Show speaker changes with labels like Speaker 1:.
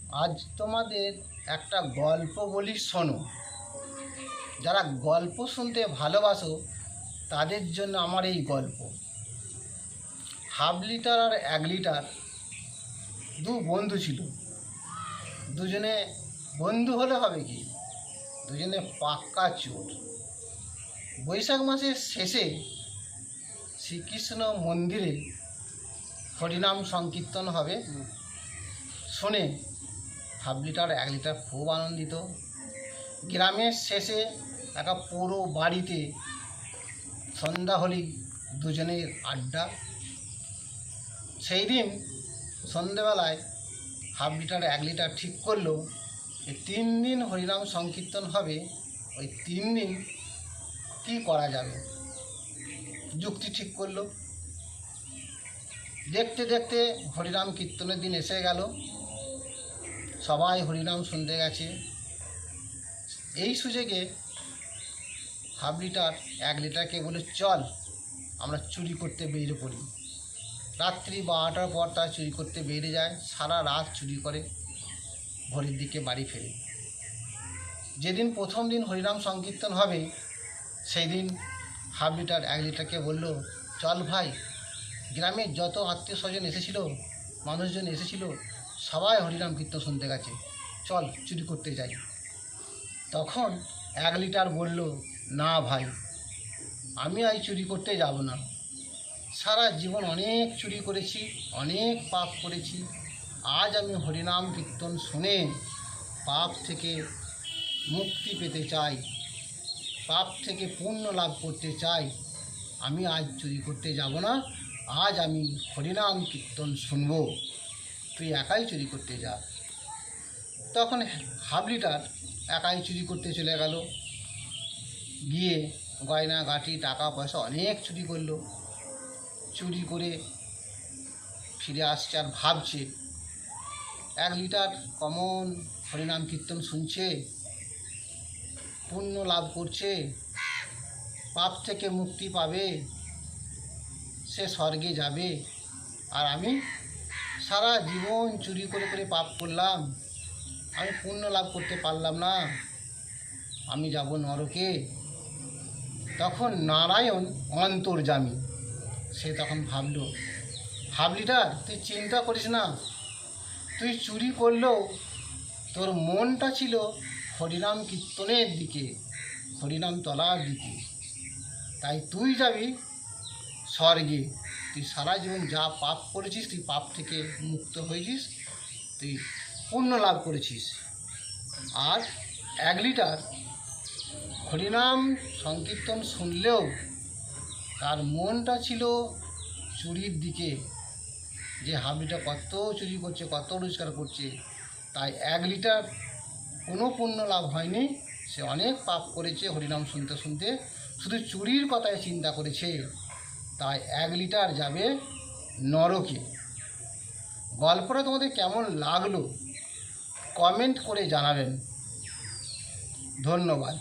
Speaker 1: আজ তোমাদের একটা গল্প বলি, শোনো। যারা গল্প শুনতে ভালোবাসো তাদের জন্য আমার এই গল্প। 1/2 লিটার আর 1 লিটার দু বন্ধু ছিল। দুজনে বন্ধু হলে হবে কি, দুজনে পাক্কা চোর। বৈশাখ মাসের শেষে শ্রীকৃষ্ণ মন্দিরে হরিনাম সংকীর্তন হবে। শুনে 1/2 লিটার 1 লিটার খুব আনন্দিত। গ্রামের শেষে একটা পুরো বাড়িতে সন্ধ্যা হলেই দুজনের আড্ডা। সেই দিন সন্ধ্যেবেলায় 1/2 লিটার 1 লিটার ঠিক করলো যে 3 দিন হরিনাম সংকীর্তন হবে। ওই 3 দিন কী করা যাবে, যুক্তি ঠিক করলো। দেখতে দেখতে হরিনাম কীর্তনের দিন এসে গেল। সবাই হরিনাম শুনতে গেছে। এই সুযোগে 1/2 লিটার 1 লিটারকে বলে, চল আমরা চুরি করতে বেরিয়ে পড়ি। রাত্রি 12টার পর তারা চুরি করতে বেরিয়ে যায়। সারা রাত চুরি করে ভোরের দিকে বাড়ি ফেরে। যেদিন প্রথম দিন হরিনাম সংকীর্তন হবে সেই দিন 1/2 লিটার 1 লিটারকে বলল, চল ভাই, গ্রামের যত আত্মীয় স্বজন এসেছিল, মানুষজন এসেছিল, সবাই হরিনাম কীর্তন শুনতে গেছে, চল চুরি করতে যাই। তখন 1 লিটার বলল, না ভাই, আমি আজ চুরি করতে যাব না। সারা জীবন অনেক চুরি করেছি, অনেক পাপ করেছি। আজ আমি হরিনাম কীর্তন শুনে পাপ থেকে মুক্তি পেতে চাই, পাপ থেকে পুণ্য লাভ করতে চাই। আমি আজ চুরি করতে যাব না, আজ আমি হরিনাম কীর্তন শুনব, তুই একাই চুরি করতে যা। তখন 1/2 লিটার একাই চুরি করতে চলে গেল। গিয়ে গয়না গাঁটি টাকা পয়সা অনেক চুরি করলো। চুরি করে ফিরে আসছে আর ভাবছে, 1 লিটার কমন হরিনাম কীর্তন শুনছে, পুণ্য লাভ করছে, পাপ থেকে মুক্তি পাবে, সে স্বর্গে যাবে। আর আমি সারা জীবন চুরি করে করে পাপ করলাম, আমি পুণ্য লাভ করতে পারলাম না, আমি যাব নরকে। তখন নারায়ণ অন্তর্যামী, সে তখন ভাবল, 1/2 লিটার তুই চিন্তা করিস না, তুই চুরি করলেও তোর মনটা ছিল হরিনাম কীর্তনের দিকে, হরিনাম তলার দিকে, তাই তুই যাবি স্বর্গে। তুই সারা জীবন যা পাপ করেছিস, তুই পাপ থেকে মুক্ত হয়েছিস, তুই পুণ্য লাভ করেছিস। আর 1 লিটার হরিনাম সংকীর্তন শুনলেও তার মনটা ছিল চুরির দিকে, যে 1/2 লিটার কত চুরি করছে, কত রোজগার করছে, তাই 1 লিটার কোনো পুণ্য লাভ হয়নি, সে অনেক পাপ করেছে হরিনাম শুনতে শুনতে, শুধু চুরির কথায় চিন্তা করেছে, তাই 1 লিটার যাবে নরকে। গল্পটা তোমাদের কেমন লাগলো কমেন্ট করে জানাবেন। ধন্যবাদ।